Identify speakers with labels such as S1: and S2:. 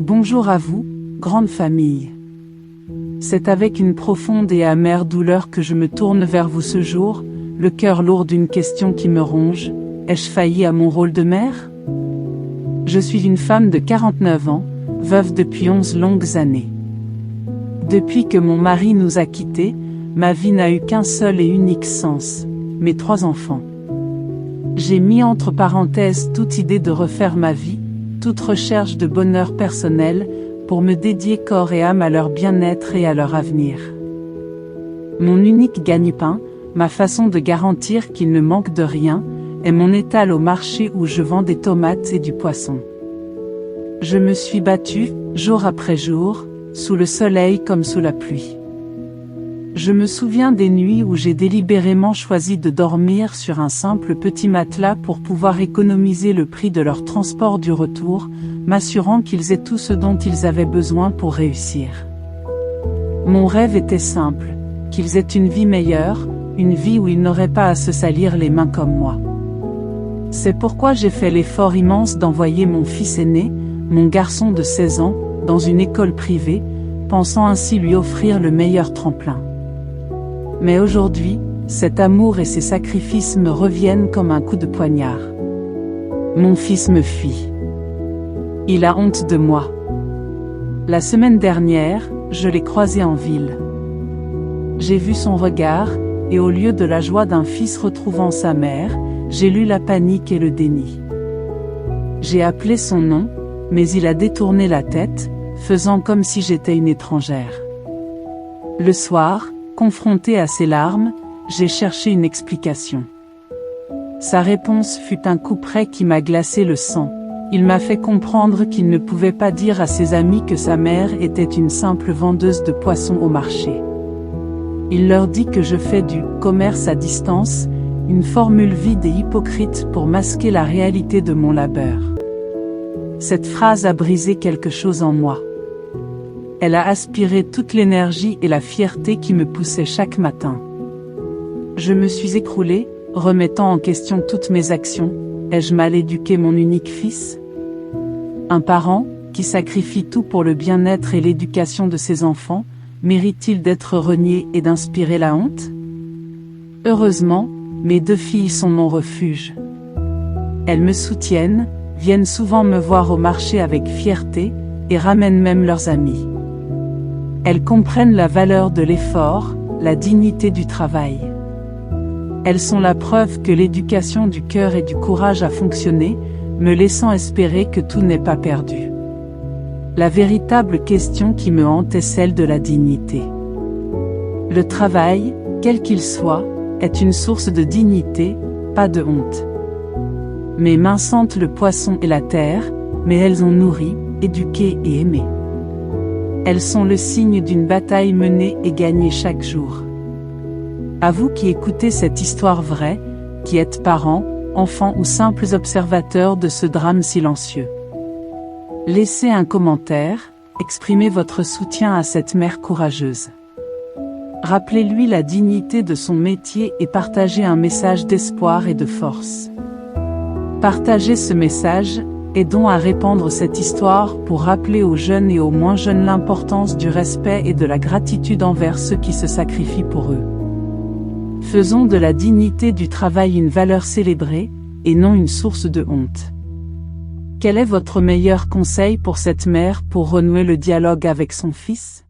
S1: Bonjour à vous, grande famille. C'est avec une profonde et amère douleur que je me tourne vers vous ce jour, le cœur lourd d'une question qui me ronge. Ai-je failli à mon rôle de mère? Je suis une femme de 49 ans, veuve depuis 11 longues années. Depuis que mon mari nous a quittés, ma vie n'a eu qu'un seul et unique sens, mes 3 enfants. J'ai mis entre parenthèses toute idée de refaire ma vie, toute recherche de bonheur personnel, pour me dédier corps et âme à leur bien-être et à leur avenir. Mon unique gagne-pain, ma façon de garantir qu'il ne manque de rien, est mon étal au marché où je vends des tomates et du poisson. Je me suis battue, jour après jour, sous le soleil comme sous la pluie. Je me souviens des nuits où j'ai délibérément choisi de dormir sur un simple petit matelas pour pouvoir économiser le prix de leur transport du retour, m'assurant qu'ils aient tout ce dont ils avaient besoin pour réussir. Mon rêve était simple, qu'ils aient une vie meilleure, une vie où ils n'auraient pas à se salir les mains comme moi. C'est pourquoi j'ai fait l'effort immense d'envoyer mon fils aîné, mon garçon de 16 ans, dans une école privée, pensant ainsi lui offrir le meilleur tremplin. Mais aujourd'hui, cet amour et ces sacrifices me reviennent comme un coup de poignard. Mon fils me fuit. Il a honte de moi. La semaine dernière, je l'ai croisé en ville. J'ai vu son regard, et au lieu de la joie d'un fils retrouvant sa mère, j'ai lu la panique et le déni. J'ai appelé son nom, mais il a détourné la tête, faisant comme si j'étais une étrangère. Le soir, confronté à ses larmes, j'ai cherché une explication. Sa réponse fut un couperet qui m'a glacé le sang. Il m'a fait comprendre qu'il ne pouvait pas dire à ses amis que sa mère était une simple vendeuse de poissons au marché. Il leur dit que je fais du « commerce à distance », une formule vide et hypocrite pour masquer la réalité de mon labeur. Cette phrase a brisé quelque chose en moi. Elle a aspiré toute l'énergie et la fierté qui me poussaient chaque matin. Je me suis écroulée, remettant en question toutes mes actions. Ai-je mal éduqué mon unique fils? Un parent, qui sacrifie tout pour le bien-être et l'éducation de ses enfants, mérite-t-il d'être renié et d'inspirer la honte? Heureusement, mes 2 filles sont mon refuge. Elles me soutiennent, viennent souvent me voir au marché avec fierté, et ramènent même leurs amis. Elles comprennent la valeur de l'effort, la dignité du travail. Elles sont la preuve que l'éducation du cœur et du courage a fonctionné, me laissant espérer que tout n'est pas perdu. La véritable question qui me hante est celle de la dignité. Le travail, quel qu'il soit, est une source de dignité, pas de honte. Mes mains sentent le poisson et la terre, mais elles ont nourri, éduqué et aimé. Elles sont le signe d'une bataille menée et gagnée chaque jour. À vous qui écoutez cette histoire vraie, qui êtes parents, enfants ou simples observateurs de ce drame silencieux. Laissez un commentaire, exprimez votre soutien à cette mère courageuse. Rappelez-lui la dignité de son métier et partagez un message d'espoir et de force. Partagez ce message, aidons à répandre cette histoire pour rappeler aux jeunes et aux moins jeunes l'importance du respect et de la gratitude envers ceux qui se sacrifient pour eux. Faisons de la dignité du travail une valeur célébrée, et non une source de honte. Quel est votre meilleur conseil pour cette mère pour renouer le dialogue avec son fils?